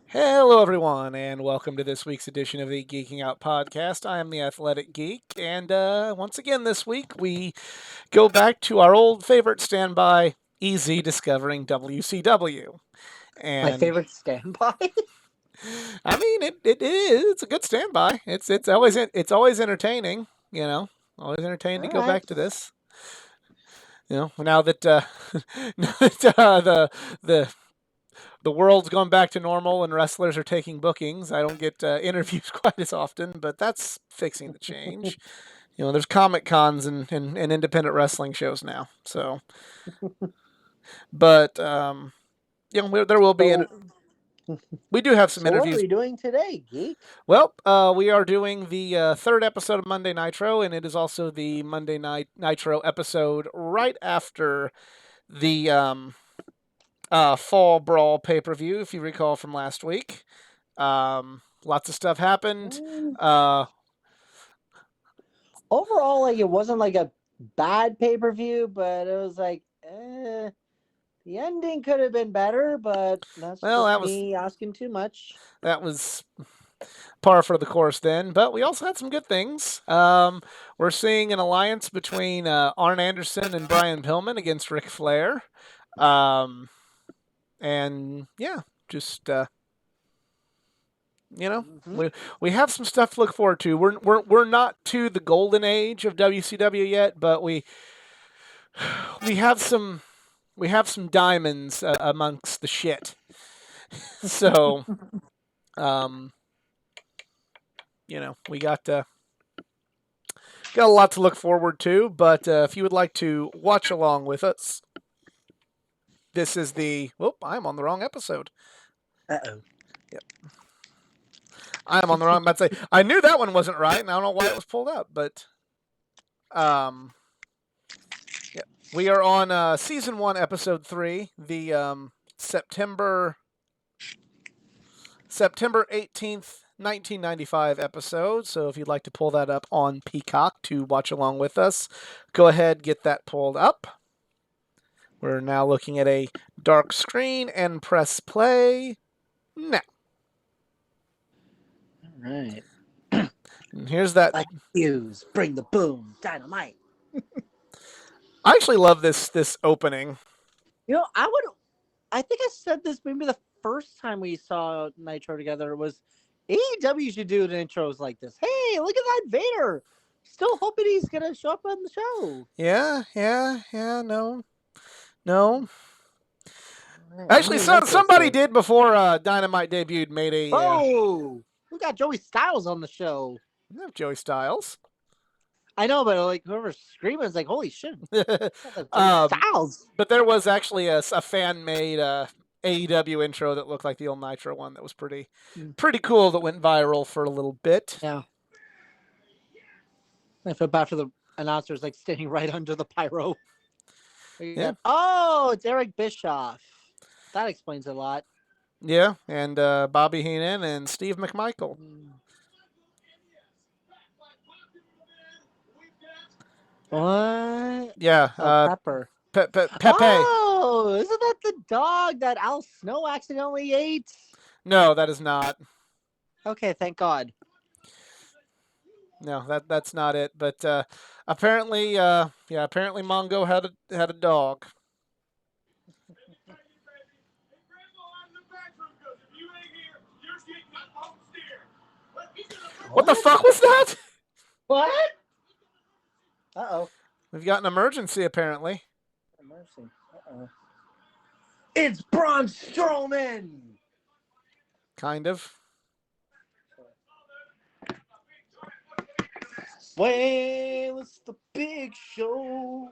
Hello, everyone, and welcome to this week's edition of the Geeking Out podcast. I am the Athletic Geek, and once again this week we go back to our old favorite standby, Easy Discovering WCW. My And favorite standby. I mean, it is it's a good standby. It's always entertaining, always entertaining to All go right. back to this. Now that now that the the world's gone back to normal and wrestlers are taking bookings. I don't get interviews quite as often, but that's fixing to change. There's Comic Cons and independent wrestling shows now. So, but there will be. So, We do have some so what are interviews. we doing today, Geek? Well, we are doing the third episode of Monday Nitro, and it is also the Monday Night Nitro episode right after the Fall Brawl pay per view, if you recall from last week. Lots of stuff happened. Mm, Uh, Overall, it wasn't like a bad pay per view, but it was the ending could have been better. But that's well, just that was me asking too much. that was par for the course then. But we also had some good things. We're seeing an alliance between Arn Anderson and Brian Pillman against Ric Flair. Um, and yeah, just Mm-hmm. we have some stuff to look forward to. We're not to the golden age of WCW yet, but we have some we have some diamonds amongst the shit. So, um, we got a lot to look forward to. But if you would like to watch along with us, this is the. Whoop! I'm on the wrong episode. Uh-oh. Yep, I am on the wrong. I'd say I knew that one wasn't right, and I don't know why it was pulled up, but um, yeah, we are on season 1, episode 3, the September 18th, 1995 episode. So if you'd like to pull that up on Peacock to watch along with us, go ahead, get that pulled up. We're now looking at a dark screen and press play now. All right. And here's that. Like Hughes, bring the boom, dynamite. I actually love this opening. I think I said this maybe the first time we saw Nitro together was AEW should do intros like this. Hey, look at that Vader. Still hoping he's gonna show up on the show. Yeah, yeah, yeah. No. Right, Actually, Nitro somebody show. did before Dynamite debuted. Made a Oh, we got Joey Styles on the show. Joey Styles. I know, but whoever's screaming is like, holy shit, Joey um, Styles. but there was actually a fan made AEW intro that looked like the old Nitro one that was pretty cool, that went viral for a little bit. Yeah. I feel bad for the announcers standing right under the pyro. Yeah. Oh, it's Eric Bischoff. That explains a lot. Yeah, and Bobby Heenan and Steve McMichael. What? Yeah, Pepper. Pepe. Oh, isn't that the dog that Al Snow accidentally ate? No, that is not. Okay, thank God. No, that's not it. But apparently, apparently Mongo had a dog. What the fuck was that? What? Uh-oh. We've got an emergency apparently. Mercy. Uh-oh. It's Braun Strowman! Kind of. Well, it's the big show.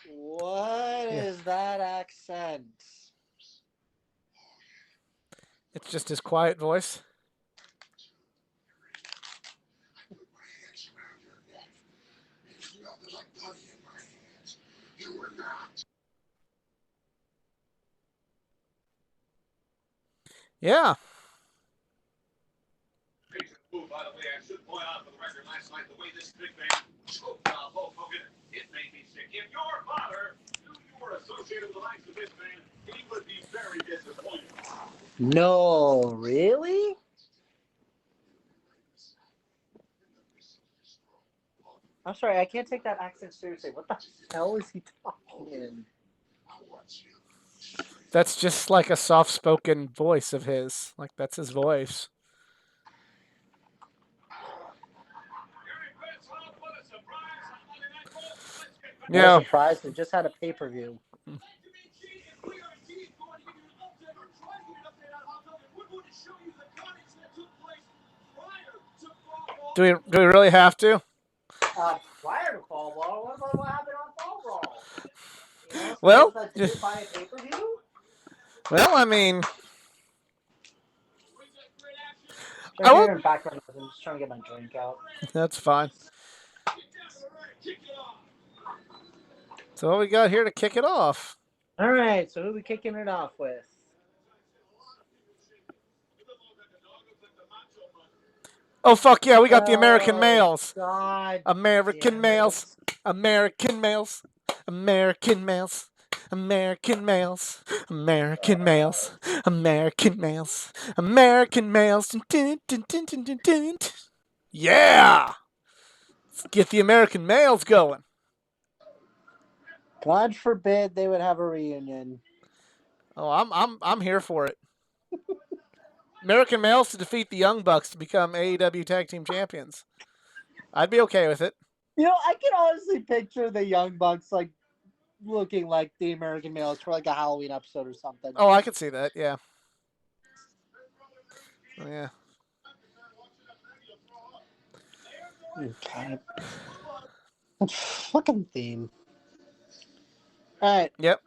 What is that accent? It's just his quiet voice. Yeah. By the way, I should point out for the record last night the way this big man choked Hulk Hogan, it made me sick. If your father knew you No, really? I'm sorry, I can't take that accent seriously. What the hell is he talking in? That's just like a soft-spoken voice of his. Like that's his voice. What a Yeah. surprise! We just had a pay-per-view. Do we really have to? Prior to Fall Brawl, what happened on Fall Brawl? You know, Well, sometimes that just, didn't buy a pay-per-view. well, I mean, They're I won't. hearing background noise. I'm just trying to get my drink out. That's fine. So what we got here to kick it off? All right, so who are we kicking it off with? Oh fuck yeah, we got the American Oh males. God, American damn it! males. American males. American males. American males. American males. American males. American males. Dun, dun, dun, dun, dun, dun. Yeah. Let's get the American males going. God forbid they would have a reunion. Oh, I'm here for it. American males to defeat the Young Bucks to become AEW Tag Team Champions. I'd be okay with it. You know, I can honestly picture the Young Bucks like looking like the American males for like a Halloween episode or something. Oh, I could see that. Yeah. Oh, yeah. Okay. Fucking theme. All right, Yep.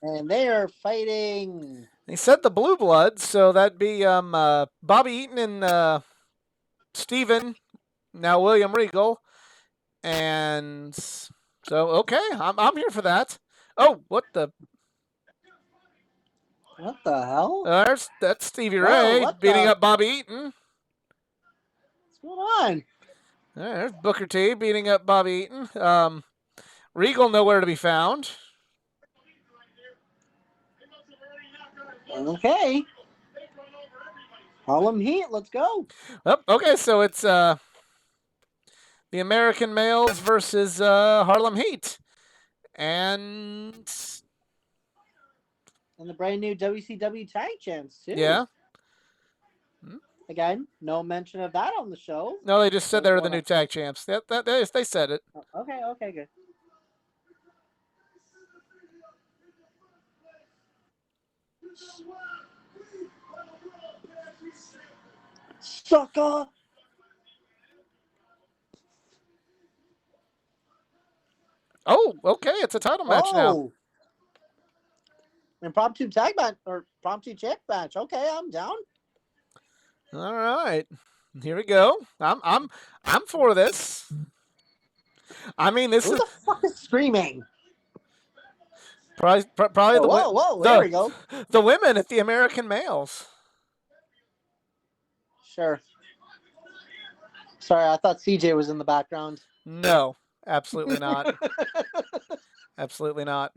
and they are fighting. He said the Blue Bloods, so that'd be Bobby Eaton and Steven, now William Regal, and so okay, I'm here for that. Oh, what the? What the hell? That's Stevie Whoa, Ray what beating the? up Bobby Eaton. What's going on? There's Booker T beating up Bobby Eaton. Regal nowhere to be found. Okay. Harlem Heat, let's go. Oh, okay, so it's the American males versus Harlem Heat, and the brand new WCW tag champs too. yeah. Again, no mention of that on the show. No, they just said they were the new tag champs. They said it. Okay, good. Sucker! Oh, okay, it's a title match now. Oh! Impromptu tag match or impromptu champ match. Okay, I'm down. All right, here we go. I'm for this. I mean, this Who is the fuck is screaming? probably Whoa, there we go. the women at the American males. Sure. Sorry, I thought CJ was in the background. No, absolutely not. Absolutely not.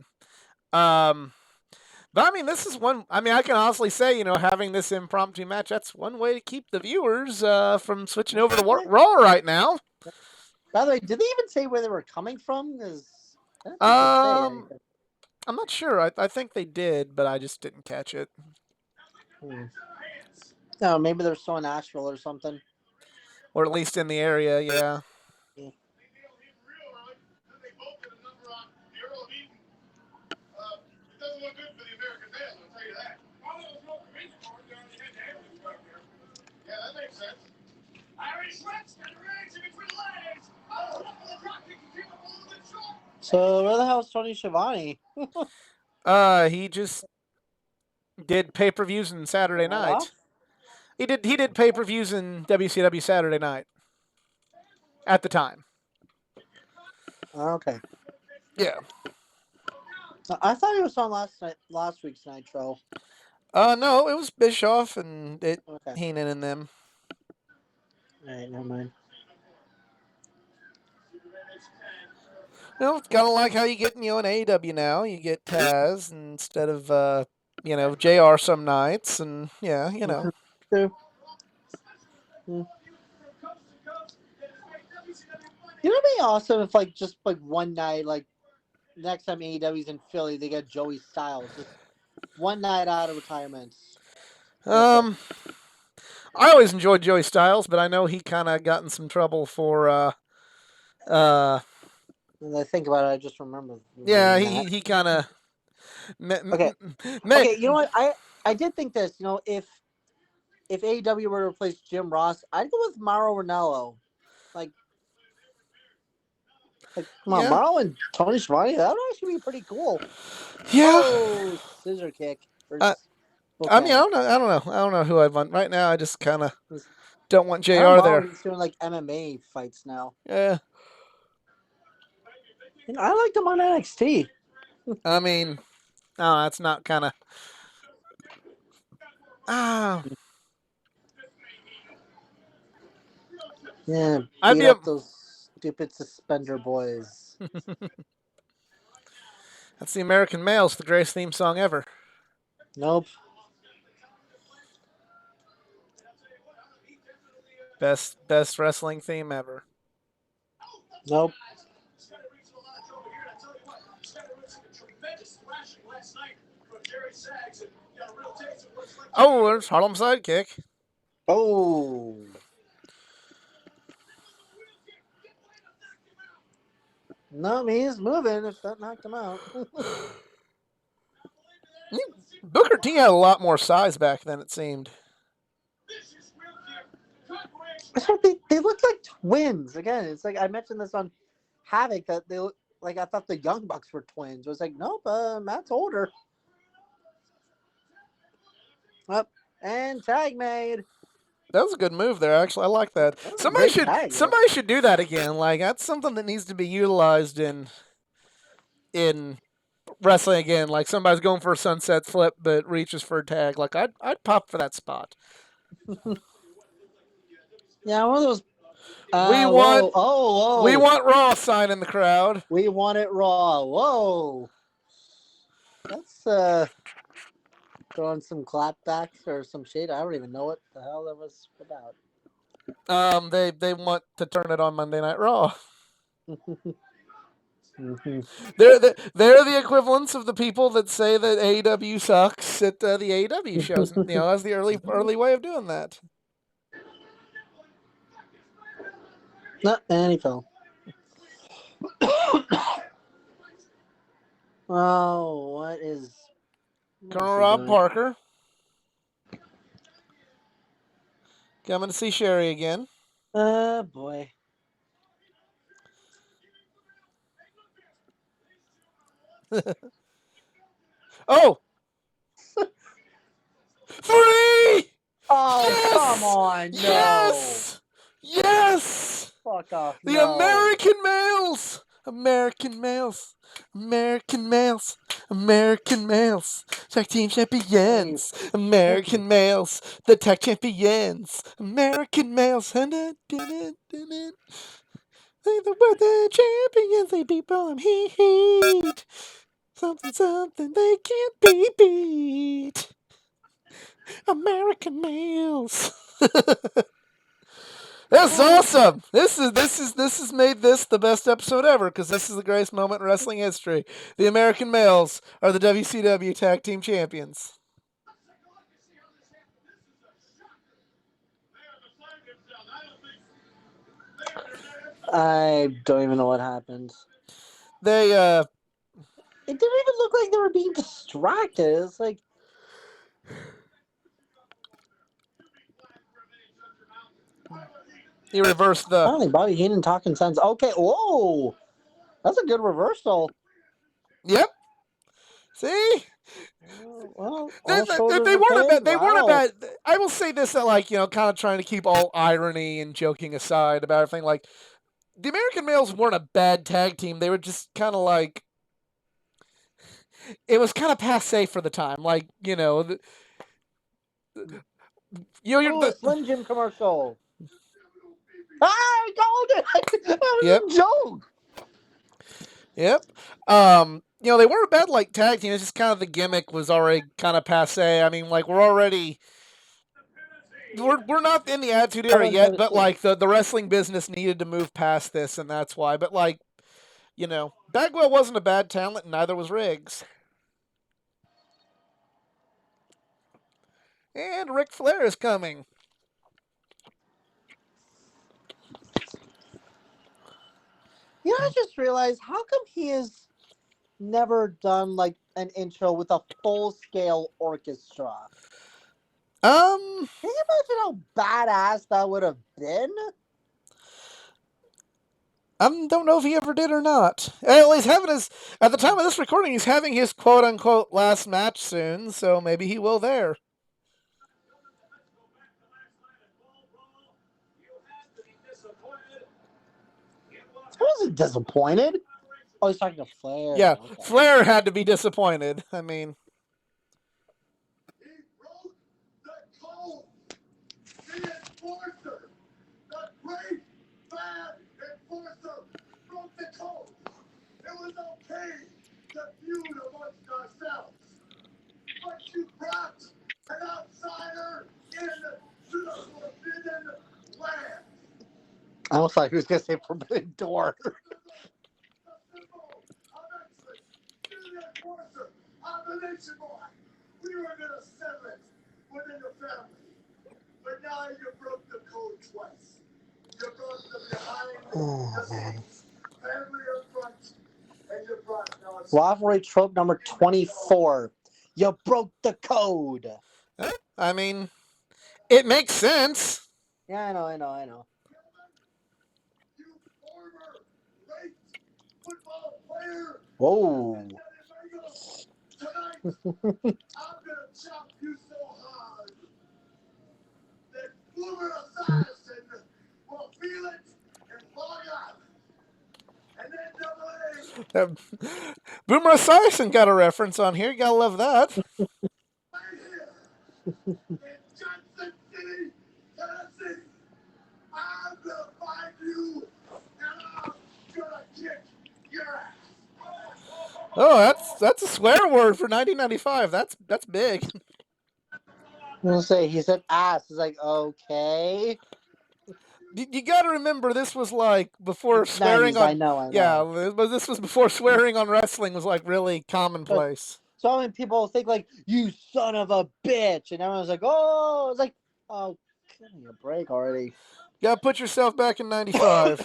But I mean, this is one. I mean, I can honestly say, having this impromptu match, that's one way to keep the viewers from switching over to Raw right now. By the way, did they even say where they were coming from? I'm not sure. I think they did, but I just didn't catch it. No, maybe they're still in Nashville or something. Or at least in the area, yeah. So where the hell is Tony Schiavone? He just did pay-per-views in Saturday night. Off? He did pay-per-views in WCW Saturday night. At the time. Okay. Yeah. I thought he was on last week's Nitro. No, it was Bischoff and Heenan and them. All right, never mind. It's kind of like how you get in AEW now. You get Taz instead of JR some nights, and yeah. True. Mm. You know, it'd be awesome if just one night, next time AEW's in Philly, they get Joey Styles, just one night out of retirement. That's it. Um, I always enjoyed Joey Styles, but I know he kind of got in some trouble for uh When I think about it, I just remember yeah, reading that. he kind of Okay, me. okay. You know what? I did think this. You know, if AEW were to replace Jim Ross, I'd go with Mauro Ranallo. Like, come on, Yeah, Mauro and Tony Schiavone. That would actually be pretty cool. yeah. Oh, scissor kick I, versus I mean, bookend. I don't know who I'd want right now. I just kind of don't want I know JR Mauro, there. he's doing MMA fights now. Yeah, You know, I liked him on NXT. I mean, no, that's not kind of ah. Yeah, I'd beat be a. up those stupid suspender boys. That's the American Males, the greatest theme song ever. Nope. Best wrestling theme ever. Nope. Oh, there's Harlem Sidekick. Oh. No, he's moving if that knocked him out. Booker T had a lot more size back then, it seemed. They look like twins. Again, it's like I mentioned this on Havoc that they look like I thought the Young Bucks were twins. It was like, nope, Matt's older. Up and tag made. That was a good move there. Actually, I like that. That was a great tag. Somebody should do that again. Like that's something that needs to be utilized in wrestling again. Like somebody's going for a sunset flip but reaches for a tag. Like I'd pop for that spot. Yeah, one of those. We want Whoa, oh, we whoa. want Raw sign in the crowd. We want it raw. Whoa. That's throwing some clapbacks or some shade. I don't even know what the hell that was about. They want to turn it on Monday Night Raw. Mm-hmm. They're the equivalents of the people that say that AEW sucks at the AEW shows. That's the early way of doing that. And he fell. Oh, what is Colonel he Rob doing? Parker coming to see Sherry again. Boy. Oh, 3! Oh, come Yes! on, no. Yes! Yes! Fuck off, The no. American males! American males! American males! American males! Tag team champions! American males! The tag champions! American males! They the world champions! They beat Brom Heat! Something they can't be beat! American males! That's awesome. This has made this the best episode ever because this is the greatest moment in wrestling history. The American males are the WCW Tag Team Champions. I don't even know what happened. They It didn't even look like they were being distracted. It's like he reversed I the. don't think Bobby Heenan talking sense. Okay, whoa, that's a good reversal. Yep. See, Well, all shoulders they are weren't a paid. bad. They weren't a Wow. bad. I will say this that kind of trying to keep all irony and joking aside about everything. Like the American males weren't a bad tag team. They were just kind of like. It was kind of passe for the time. Like you're Oh, a the. Slim Jim commercial. I called it. That was Yep. a joke. Yep. They weren't a bad like tag team. It's just kind of the gimmick was already kind of passe. I mean, like we're not in the Attitude I Era wouldn't yet, notice but too. like the wrestling business needed to move past this, and that's why. But like Bagwell wasn't a bad talent, and neither was Riggs. And Ric Flair is coming. I just realized how come he has never done like an intro with a full scale orchestra? Um, Can you imagine how badass that would have been? I don't know if he ever did or not. Well, he's having his at the time of this recording. He's having his quote unquote last match soon, so maybe he will there. I wasn't disappointed. Oh, he's talking to Flair. Yeah, Okay. Flair had to be disappointed. I mean, I almost thought he was gonna say Forbidden Door. Oh man. Rivalry trope number 24. You broke the code. I mean, it makes sense. Yeah, I know. Whoa. Uh, Boomer Esiason got a reference on here. You gotta love that. Oh, that's a swear word for 1995. That's big. I'm gonna say he said ass. It's like okay. You got to remember this was like before swearing 90s. I on. know. Yeah, but this was before swearing on wrestling was like really So, commonplace. so many people think like you son of a bitch, and everyone's like, oh, it's like, oh, give me a break already. You got to put yourself back in '95.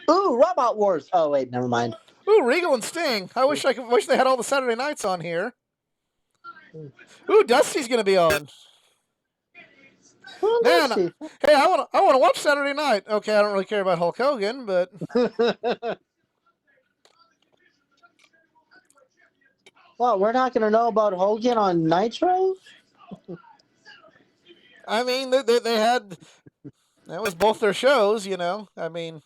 Ooh, Robot Wars. Oh wait, never mind. Ooh, Regal and Sting. Wish they had all the Saturday nights on here. Ooh, Dusty's gonna be on. Who does Man, she? hey, I want to watch Saturday Night. Okay, I don't really care about Hulk Hogan, but Well, we're not gonna know about Hogan on Nitro. I mean they had that was both their shows. I mean,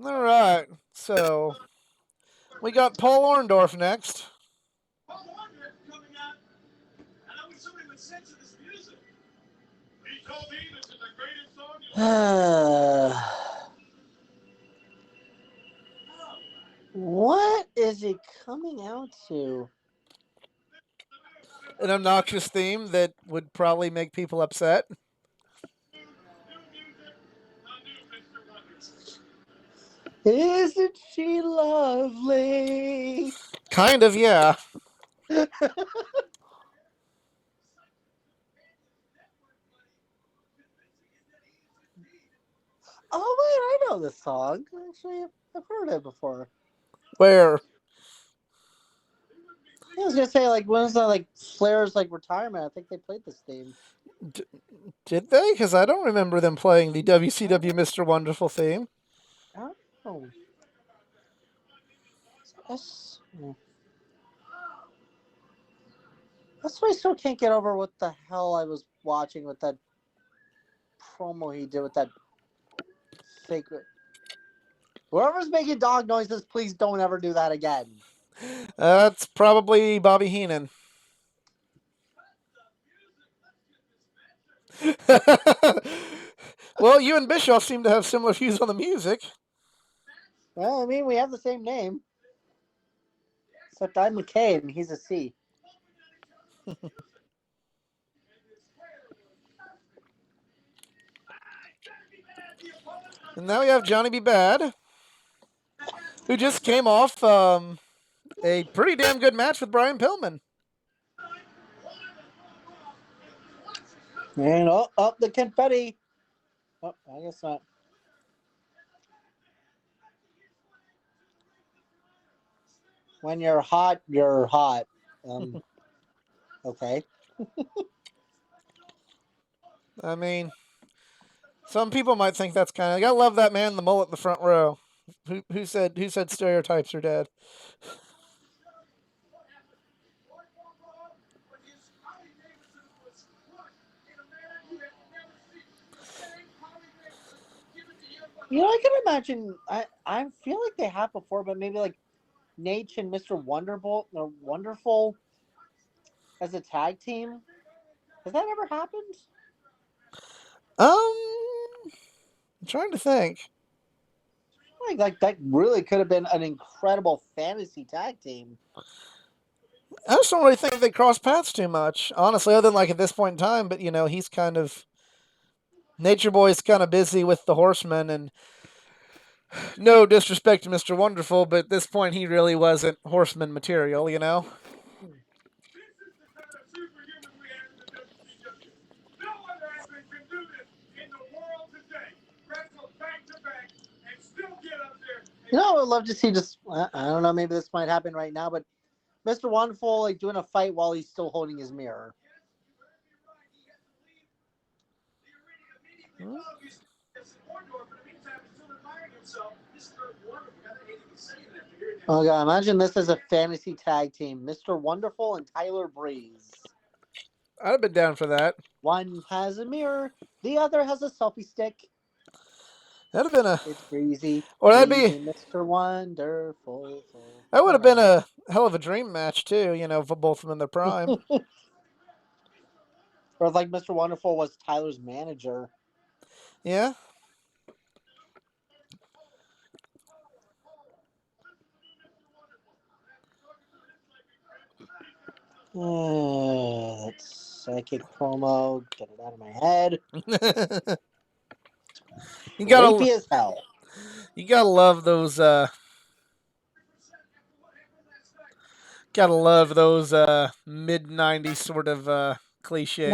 all right. So we got Paul Orndorff next. What is he coming out to? An obnoxious theme that would probably make people upset. Isn't she lovely? Kind of, yeah. Oh wait, I know this song. Actually, I've heard it before. Where I was gonna say like when's the like Flair's like retirement? I think they played this theme. D- did they? Because I don't remember them playing the WCW Mr. Wonderful theme. I don't know. That's that's why I still can't get over what the hell I was watching with that promo he did with that fake. Whoever's making dog noises, please don't ever do that again. That's probably Bobby Heenan. Well, you and Bischoff seem to have similar views on the music. Well, I mean, we have the same name. Except I'm a K and he's a C. And now we have Johnny B. Bad, who just came off a pretty damn good match with Brian Pillman. And up the confetti. Oh, I guess not. When you're hot, you're hot. Okay. I mean, some people might think that's kind of. I love that man in the mullet in the front row. Who said stereotypes are dead? You know, I can imagine. I feel like they have before, but maybe like Nate and Mr. Wonderbolt or Wonderful as a tag team. Has that ever happened? I'm trying to think. Like that really could have been an incredible fantasy tag team. I just don't really think they cross paths too much, honestly, other than like at this point in time. But he's kind of Nature Boy's kind of busy with the Horsemen, and no disrespect to Mr. Wonderful, but at this point he really wasn't Horseman material. You know, I would love to see just, I don't know, maybe this might happen right now, but Mr. Wonderful like doing a fight while he's still holding his mirror. Hmm? Oh god, imagine this as a fantasy tag team. Mr. Wonderful and Tyler Breeze. I'd have been down for that. One has a mirror, the other has a selfie stick. That'd have been It's Breezy. or that'd be, Breezy, Mr. Wonderful. that would have been a hell of a dream match too. For both of them in their prime. Or like Mr. Wonderful was Tyler's manager. Yeah. That's psychic promo. Get it out of my head. you Rapey gotta as hell. you gotta love those. Gotta love those mid '90s sort of No, cliches.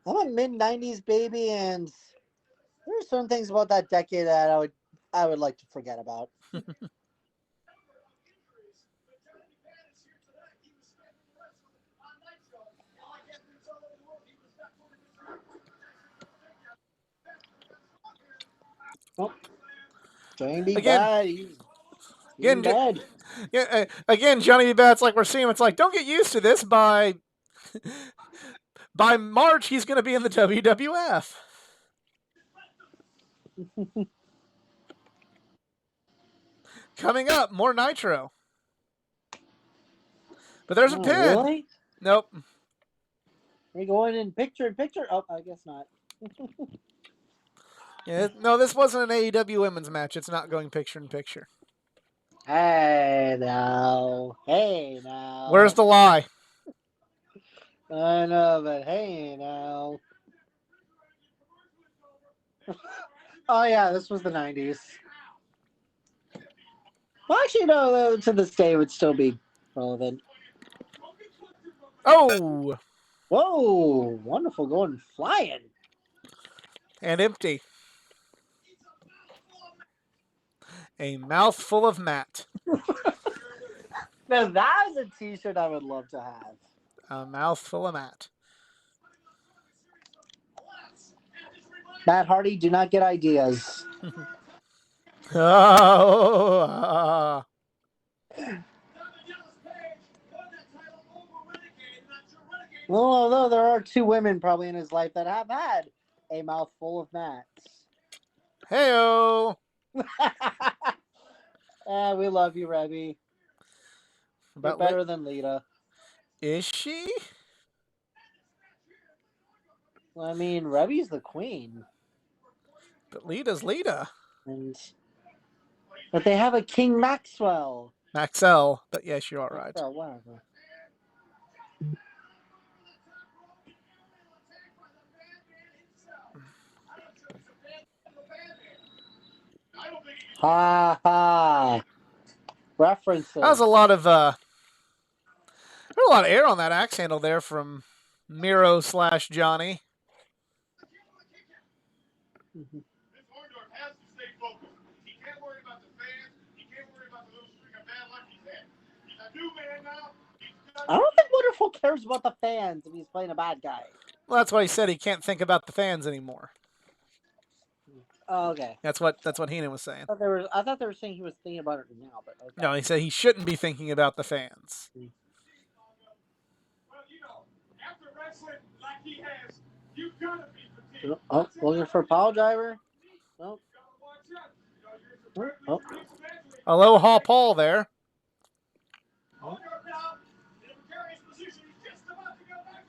I'm a mid '90s baby, and there are certain things about that decade that I would like to forget about. Oh, Johnny B. Again, Bad. He's in again, bed. again, Johnny B. Bad's like we're seeing. It's like don't get used to this. By March, he's going to be in the WWF. Coming up, more Nitro. But there's a Oh, pin. really? Nope. Are we going in picture in picture? Oh, I guess not. Yeah, no, this wasn't an AEW women's match. It's not going picture in picture. Hey now. Hey now. Where's the lie? I know, but hey now. Oh yeah, this was the '90s. Well, actually, no. To this day, it would still be relevant. Oh, Whoa! Wonderful, going flying. and empty. A mouthful of Matt. Now that is a T-shirt I would love to have. A mouthful of Matt. Matt Hardy, do not get ideas. Oh. Well, although there are two women probably in his life that have had a mouthful of Matts. Heyo. We love you, Rebby. You're About better than Lita. Is she? Well, I mean, Rebby's the queen, But Lita's Lita. and but they have a King Maxwell. Maxell. But yes, you are right. Maxwell, whatever. Ha ha. References. That was a lot of there's a lot of air on that axe handle there from Miro / Johnny. Mm-hmm. I don't think Wonderful cares about the fans if he's playing a bad guy. Well, that's why he said he can't think about the fans anymore. Oh, okay. That's what Heenan was saying. I thought they were saying he was thinking about it now, but okay. No, he said he shouldn't be thinking about the fans. Oh, looking for a pile driver? Oh. Oh. Aloha Paul there.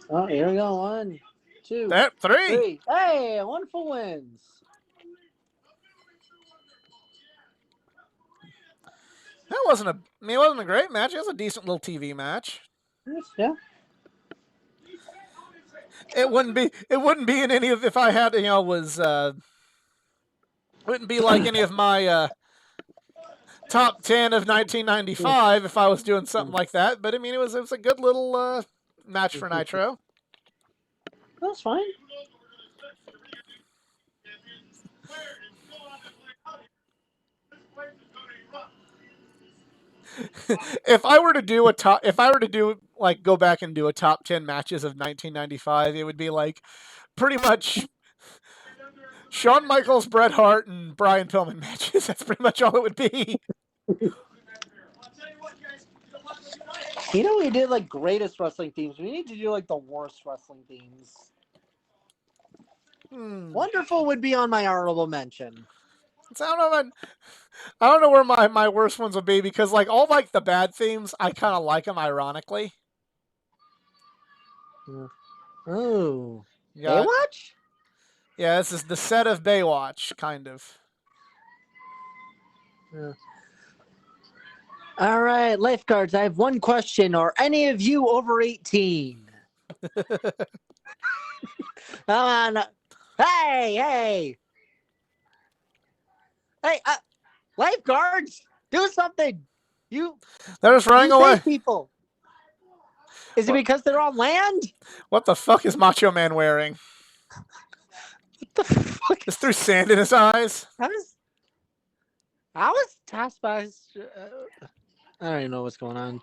Oh, here we go. 1, 2, That 3. 3. Hey, Wonderful wins. That wasn't it wasn't a great match. It was a decent little TV match. Yeah. It wouldn't be in any of if I had was wouldn't be like any of my top 10 of 1995 if I was doing something like that. But I mean, it was a good little match for Nitro. That's fine. If I were to go back and do a top 10 matches of 1995, it would be like pretty much Shawn Michaels, Bret Hart, and Brian Pillman matches. That's pretty much all it would be. You know, we did like greatest wrestling themes. We need to do like the worst wrestling themes. Wonderful would be on my honorable mention. So I don't know where my worst ones would be because like all like the bad themes, I kind of like them ironically. Oh, Baywatch? Yeah, this is the set of Baywatch, kind of. Yeah. All right, lifeguards, I have one question. Are any of you over 18? Come on. Hey! Hey, lifeguards, do something. They're just running away. People. Is it because they're on land? What the fuck is Macho Man wearing? What the fuck? Just threw sand in his eyes. How is Taskmaster? I don't even know what's going on.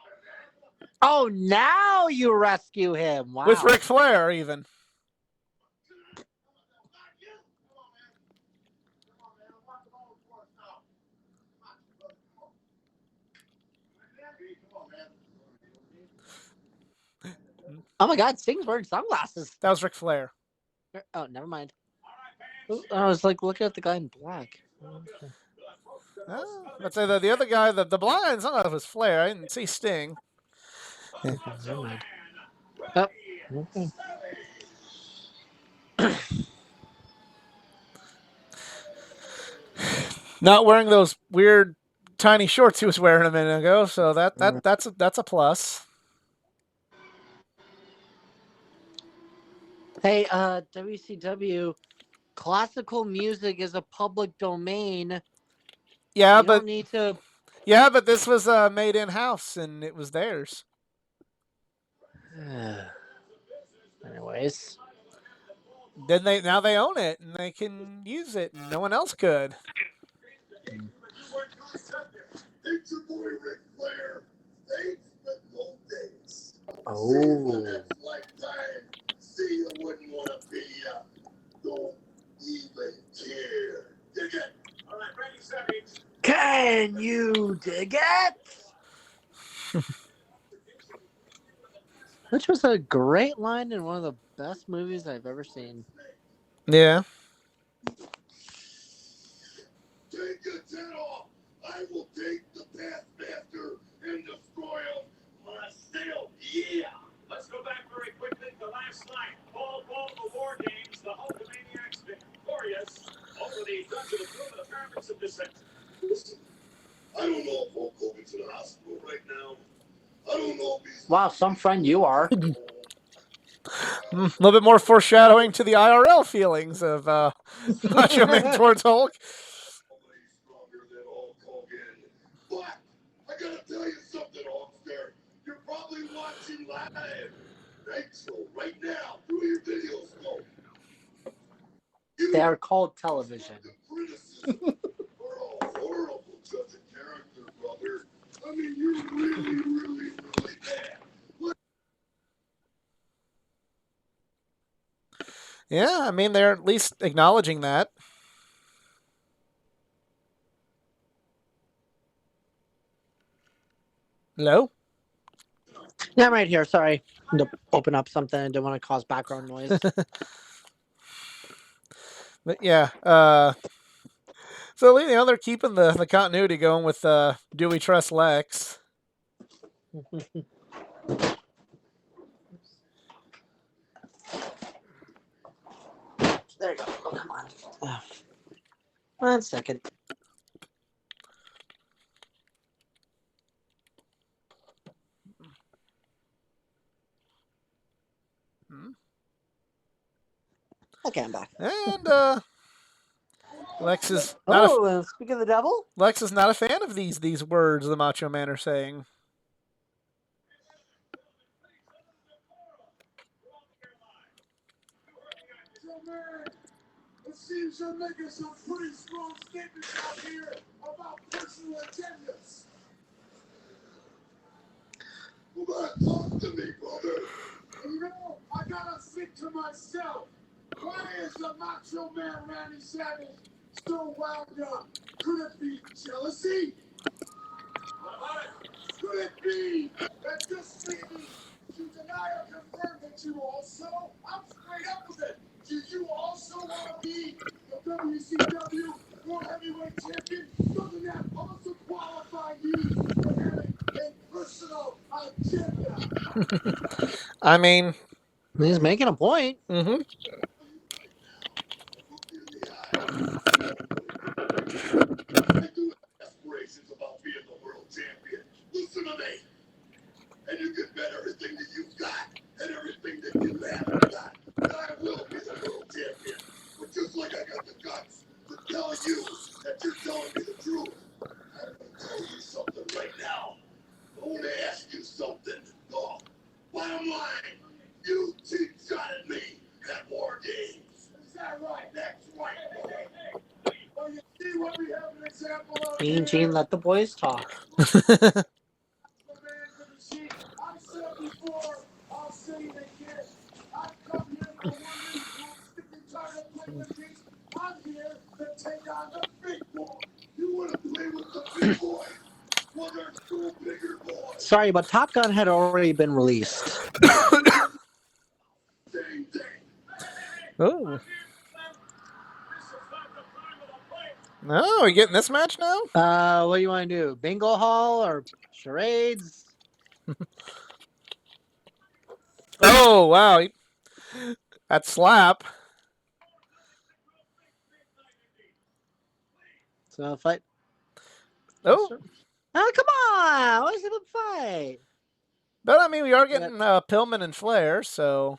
Oh, now you rescue him. Wow. With Ric Flair, even. Oh my God, Sting's wearing sunglasses. That was Ric Flair. Oh, never mind. I was like looking at the guy in black. Let's say the other guy, the blind sunglasses was Flair. I didn't see Sting. Yeah. Never mind. Oh, okay. Not wearing those weird tiny shorts he was wearing a minute ago, so that's a plus. Hey, WCW, classical music is a public domain. Yeah, you don't need to. Yeah, but this was made in house and it was theirs. Anyways, then now they own it and they can use it, and no one else could. It's your boy Ric Flair. Thanks for the old days. Oh. Lifetime. See, you wouldn't want to be don't even care. Dig it. All right, ready, seconds. Can you dig it? Which was a great line in one of the best movies I've ever seen. Yeah. Take your head off. I will take the Pathmaster and destroy him Yeah. Let's go back very quickly to last night. Paul the War Games, the Hulkamaniacs victorious over the Dungeon of Doom and the Pyramids of Deception. Listen, I don't know if Hulk Hogan's in the hospital right now. I don't know if he's... Wow, some friend you are. A little bit more foreshadowing to the IRL feelings of Macho Man towards Hulk. Nobody's stronger than Hulk Hogan. But I gotta tell you something, Hulkster. You're probably watching live Nitro right now through your video scope. They are called television. Criticism for a horrible judge of character, brother. I mean, you're really bad. Yeah, I mean, they're at least acknowledging that. Hello? Yeah, I'm right here. Sorry. I had to open up something. I didn't want to cause background noise. But yeah, so they're keeping the continuity going with Do We Trust Lex? There you go. Oh, come on. Oh. 1 second. Okay, I'm back. And Lex is not Speak of the devil. Lex is not a fan of these words the Macho Man are saying. It seems you're making some pretty strong statements out here about personal agendas. Come on, talk to me, brother. You know, I gotta think to myself. Why is the Macho Man Randy Savage so wound up? Could it be jealousy? What about it? Could it be that this lady, you deny or confirm that you also, I'm straight up with it. Do you also want to be the WCW World Heavyweight Champion? Doesn't that also qualify you for having a personal agenda? I mean, He's making a point. mm-hmm. I do have aspirations about being the world champion. Listen to me. And you can bet everything that you've got and everything that you haven't got that I will be the world champion. But just like I got the guts to tell you that you're telling me the truth, I'm going to tell you something right now. I want to ask you something, dog. Bottom line, you cheat-shotted me at War Games. Is that right? That's right. Well, you see what we have an example of. Mean Gene, let the boys talk. I've said before, I'll say it again. I've come here for one reason. I'm sick and tired of playing with these. I'm here to take on the big boy. You want to play with the big boy? Well, there's two bigger boys. Sorry, but Top Gun had already been released. Same thing. Oh. No, are we getting this match now? What do you want to do? Bingo hall or charades? Oh, wow. That slap. So fight. Oh. Oh, come on! What's it a fight? But I mean, we are getting Pillman and Flair, so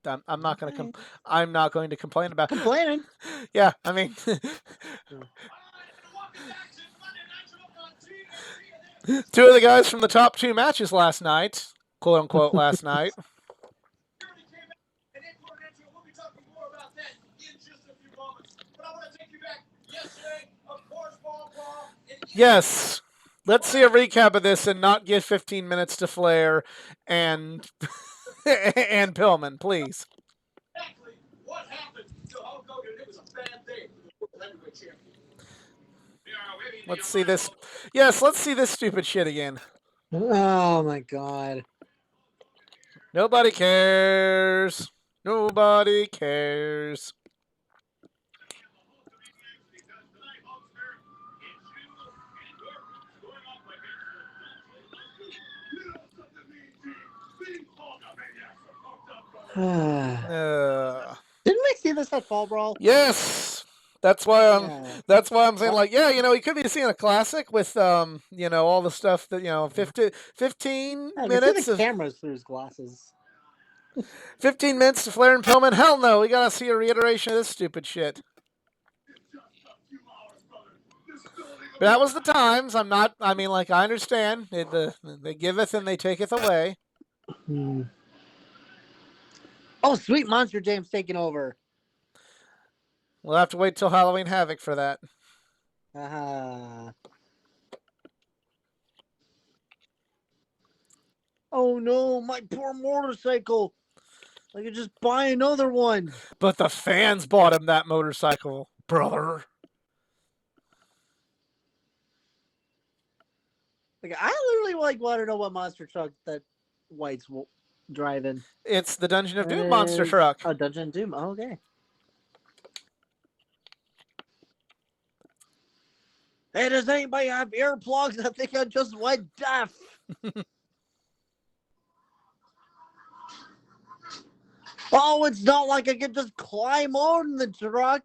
I'm not going to I'm not going to complain about complaining. Yeah, I mean, two of the guys from the top two matches last night, quote unquote, last night. Yes. Let's see a recap of this and not give 15 minutes to Flair and and Pillman, please. Exactly what happened to Hulk Hogan? It was a bad day for the World Heavyweight Champion. Let's see this. Yes, let's see this stupid shit again. Oh my god. Nobody cares. Nobody cares. Didn't Uh, we see this at Fall Brawl? yes. That's why I'm. Yeah. That's why I'm saying, like, yeah, you could be seeing a classic with, all the stuff that 15 I can see the minutes of cameras through his glasses. 15 minutes to Flair and Pillman. Hell no, we gotta see a reiteration of this stupid shit. But that was the times. I'm not. I mean, like, I understand. They giveth and they taketh away. Oh, sweet Monster James taking over. We'll have to wait till Halloween Havoc for that. Oh no, my poor motorcycle. I could just buy another one. But the fans bought him that motorcycle, brother. Like, I literally want to know what monster truck that White's driving. It's the Dungeon of Doom monster truck. Oh, Dungeon Doom. Oh, okay. Hey, does anybody have earplugs? I think I just went deaf. Oh, it's not like I can just climb on the truck.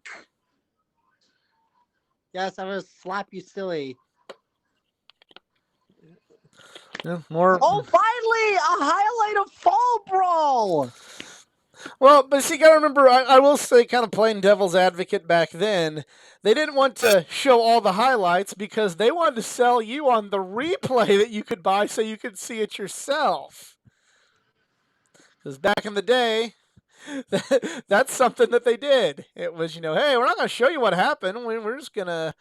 Yes, I'm gonna slap you silly. Yeah, more. Oh, finally, a highlight of Fall Brawl. Well, but see, you gotta remember, I will say, kind of playing devil's advocate back then, they didn't want to show all the highlights because they wanted to sell you on the replay that you could buy so you could see it yourself. Because back in the day, that's something that they did. It was, hey, we're not going to show you what happened. We're just going to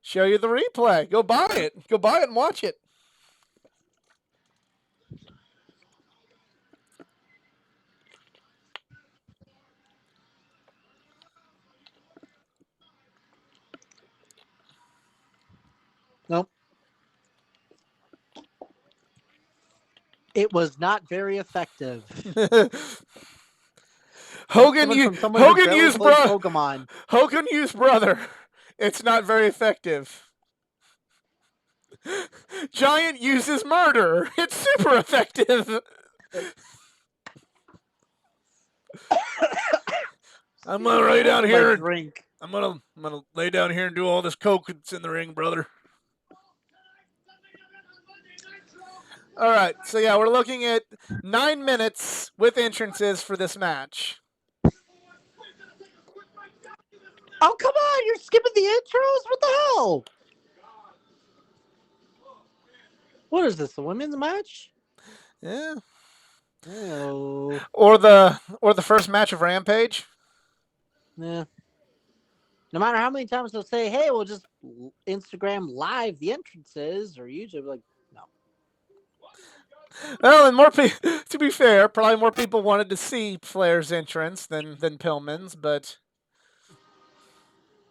show you the replay. Go buy it. Go buy it and watch it. Nope. It was not very effective. Hogan used Pokemon. Hogan used brother. It's not very effective. Giant uses murder. It's super effective. I'm gonna lay down here. I'm gonna lay down here and do all this coke that's in the ring, brother. All right, so yeah, we're looking at 9 minutes with entrances for this match. Oh, come on, you're skipping the intros? What the hell? What is this, the women's match? Yeah. Oh. Or the first match of Rampage. Yeah. No matter how many times they'll say, hey, we'll just Instagram live the entrances, or YouTube, like, no. Well, and to be fair, probably more people wanted to see Flair's entrance than Pillman's, but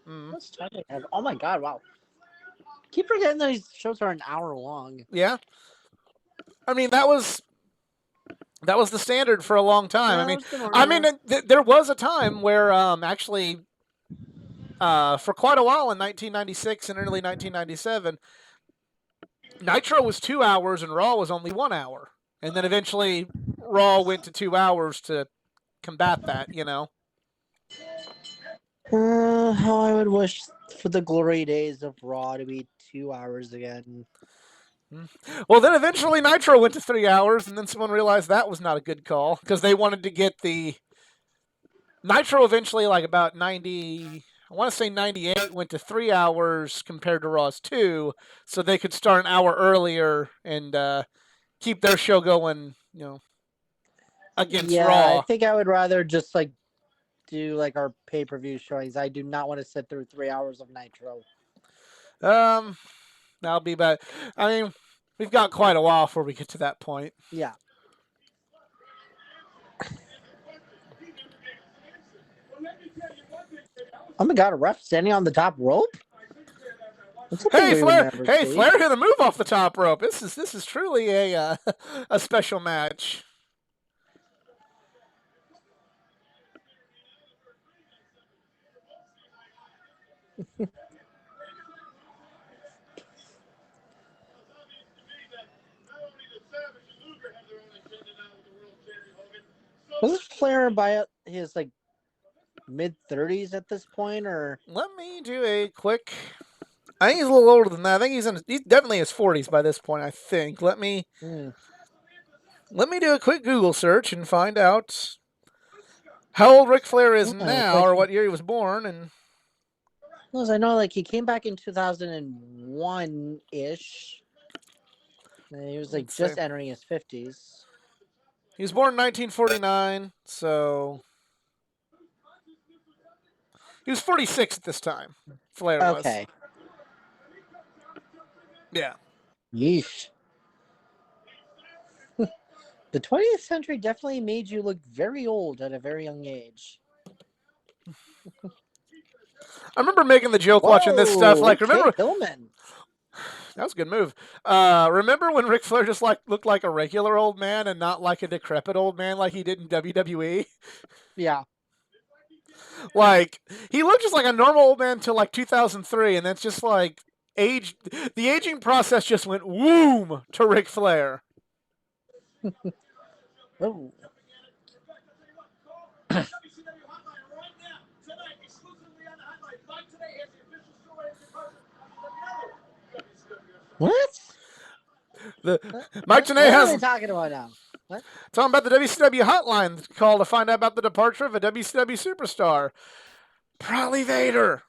Let's try to have. Oh my god! Wow. Keep forgetting that these shows are an hour long. Yeah. I mean, that was the standard for a long time. Yeah, there was a time where actually for quite a while in 1996 and early 1997, Nitro was 2 hours and Raw was only 1 hour, and then eventually Raw went to 2 hours to combat that. How I would wish for the glory days of Raw to be 2 hours again. Well, then eventually Nitro went to 3 hours, and then someone realized that was not a good call because they wanted to get the Nitro eventually, like about 90, I want to say 98, went to 3 hours compared to Raw's 2, so they could start an hour earlier and keep their show going, against Raw. I think I would rather just do our pay-per-view showings. I do not want to sit through 3 hours of Nitro. That'll be bad. I mean, we've got quite a while before we get to that point. Yeah. Oh my god, a ref standing on the top rope? Hey, Flair! Hey, Flair hit a move off the top rope. This is truly a a special match. Was this Flair by his like mid-30s at this point, or Let me do a quick. I think he's a little older than that. I think he's definitely in his 40s by this point. I think. Let me do a quick Google search and find out how old Ric Flair is now, like or what year he was born, and I know like he came back in 2001 ish. He was like let's see. just entering his 50s. He was born in 1949, so he was 46 at this time. Flair was. Okay. Yeah. Yeesh. The 20th century definitely made you look very old at a very young age. I remember making the joke watching this stuff. Whoa, Like, okay, remember Pillman. that was a good move. Remember when Ric Flair just like looked like a regular old man and not like a decrepit old man like he did in WWE? Yeah. Like he looked just like a normal old man till like 2003, and that's just like age. The aging process just went whoom to Ric Flair. Oh. What? The Mike What Tenay are they has talking about now? What? talking about the WCW hotline call to find out about the departure of a WCW superstar, probably Vader.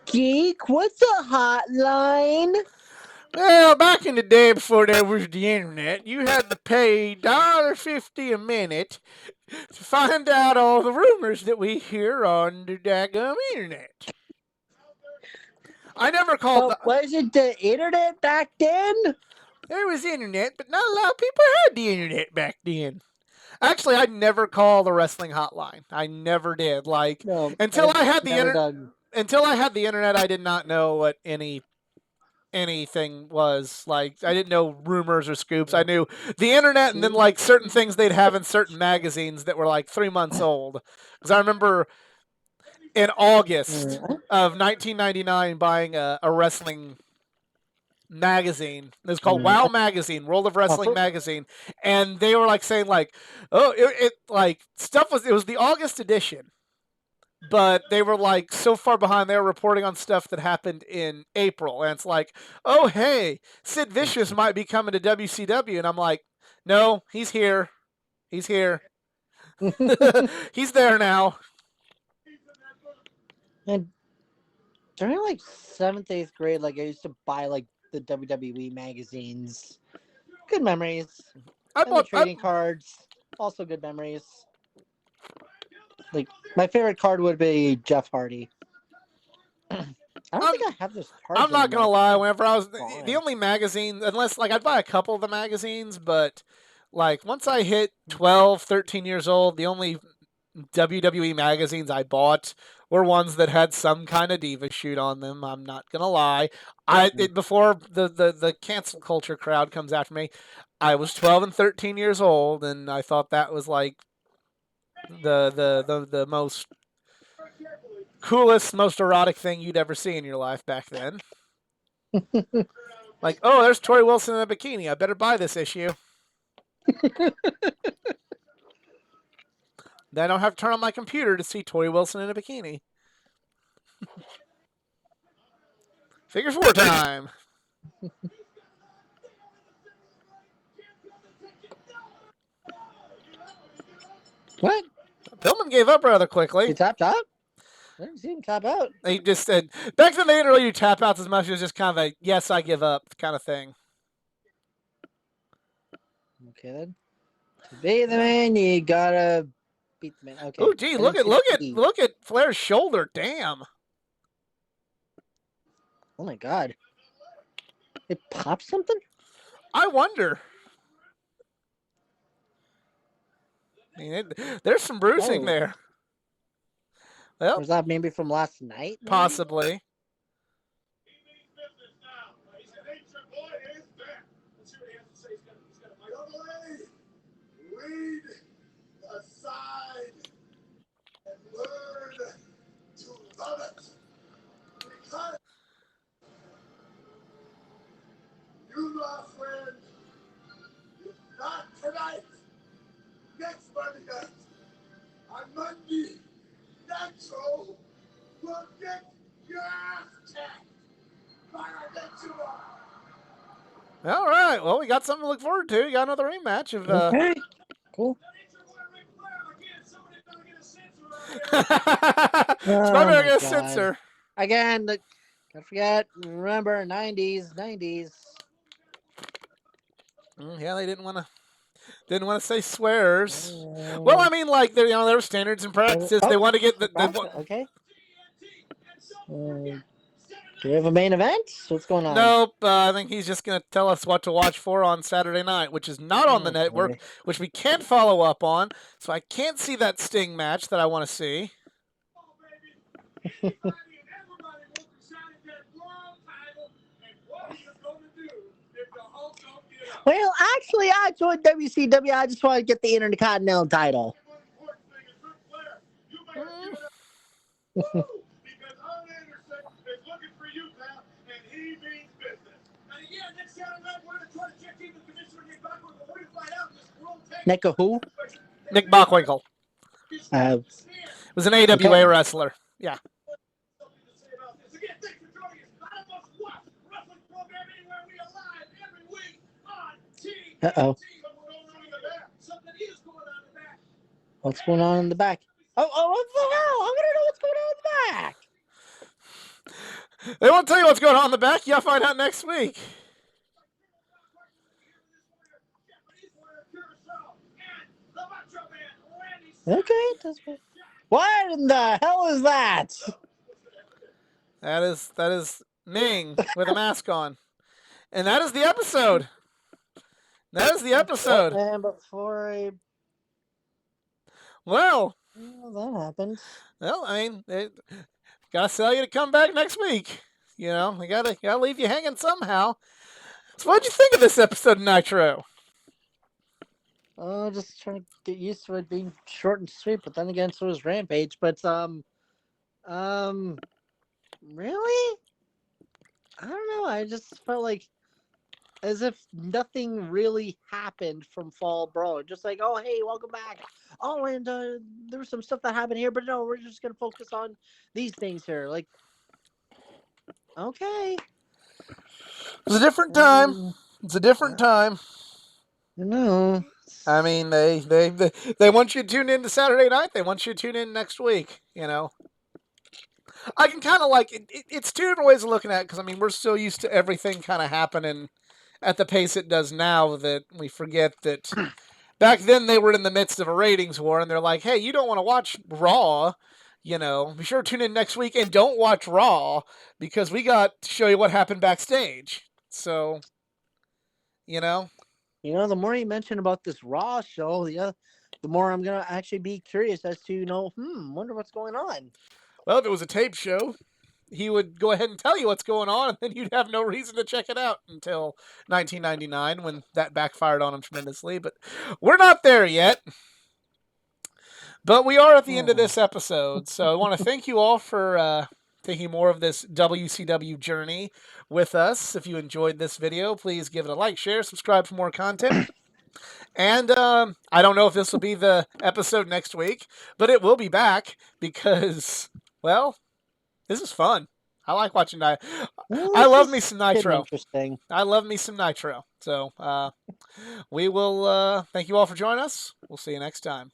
Geek, what's a hotline? Well, back in the day before there was the internet, you had to pay $1.50 a minute to find out all the rumors that we hear on the daggum internet. I never called But was it the internet back then? There was internet, but not a lot of people had the internet back then. Actually, I'd never call the wrestling hotline. I never did. Like No, until I've I had the never done. until I had the internet, I did not know what anything was. Like I didn't know rumors or scoops. I knew the internet and then like certain things they'd have in certain magazines that were like 3 months old. Because I remember in August of 1999 buying a wrestling magazine. It was called Wow Magazine, World of Wrestling magazine, and they were like saying like, oh, it like stuff was. It was the August edition, but they were like so far behind. They were reporting on stuff that happened in April, and it's like, oh hey, Sid Vicious might be coming to WCW, and I'm like, no, he's here, he's here, he's there now. And during like 7th, 8th grade, like I used to buy like the WWE magazines. Good memories. I And the bought. trading cards. Also good memories. Like my favorite card would be Jeff Hardy. I don't think I have those cards I'm not anymore. gonna lie. Whenever I was Gone. the only magazine, unless like I'd buy a couple of the magazines, but like once I hit 12, 13 years old, the only WWE magazines I bought were ones that had some kind of diva shoot on them. I'm not gonna lie. Before the cancel culture crowd comes after me, I was 12 and 13 years old, and I thought that was like the most coolest, most erotic thing you'd ever see in your life back then. Like, oh, there's Tori Wilson in a bikini. I better buy this issue. Then I don't have to turn on my computer to see Tori Wilson in a bikini. Figure four time. What? Pillman gave up rather quickly. You tapped out? I didn't see him tap out. He just said, back then they didn't really do tap outs as much. It was just kind of a, yes, I give up kind of thing. Okay, then. To be the man, you gotta beat the man. Okay. Oh, gee, look at Flair's shoulder. Damn. Oh my god. It popped something? I wonder. I mean, there's some bruising there. Well, was that maybe from last night? Maybe? Possibly. Read aside. and learn to love it. Because you, my friend, if not tonight, next Monday night, on Monday, Nitro will get your ass kicked by a Nitro. All right. Well, we got something to look forward to. We got another rematch of. Okay, cool. It's Oh probably not my gonna God. censor. Again, don't forget, remember, 90s. Yeah, they didn't want to say swears. Well, I mean, like there were standards and practices. They want to get Okay. Do we have a main event? What's going on? Nope. I think he's just going to tell us what to watch for on Saturday night, which is not on the network, which we can't follow up on. So I can't see that Sting match that I want to see. Well, actually, I joined WCW. I just want to get the Intercontinental title. Nick who? Nick Bockwinkel. Was an AWA wrestler. Yeah. Uh-oh. What's going on in the back? Oh, what the hell? I want to know what's going on in the back. They won't tell you what's going on in the back. You gotta find out next week. Okay, that's good. What in the hell is that? That is Ning with a mask on. And that is the episode. That is the episode. And before I... Well, that happened. Well, I mean, gotta sell you to come back next week. You know, we gotta leave you hanging somehow. So, what'd you think of this episode of Nitro? Just trying to get used to it being short and sweet, but then again, so was Rampage. But really, I don't know. I just felt like as if nothing really happened from Fall Brawl. Just like, oh, hey, welcome back. Oh, and there was some stuff that happened here, but no, we're just gonna focus on these things here. Like, okay, It's a different time. It's a different time. No. I mean, they want you to tune in to Saturday night. They want you to tune in next week. You know, I can kind of like it's two different ways of looking at it because I mean we're so used to everything kind of happening at the pace it does now that we forget that back then they were in the midst of a ratings war and they're like, hey, you don't want to watch Raw. You know, be sure to tune in next week and don't watch Raw because we got to show you what happened backstage. So, you know. The more you mention about this Raw show, the more I'm gonna actually be curious as to wonder what's going on. Well, if it was a tape show, he would go ahead and tell you what's going on, and then you'd have no reason to check it out until 1999 when that backfired on him tremendously. But we're not there yet. But we are at the end of this episode, so I want to thank you all for taking more of this WCW journey with us. If you enjoyed this video, please give it a like, share, subscribe for more content. And I don't know if this will be the episode next week, but it will be back because, well, this is fun. I like watching Nitro. I love me some Nitro. Interesting. I love me some Nitro. So we will thank you all for joining us. We'll see you next time.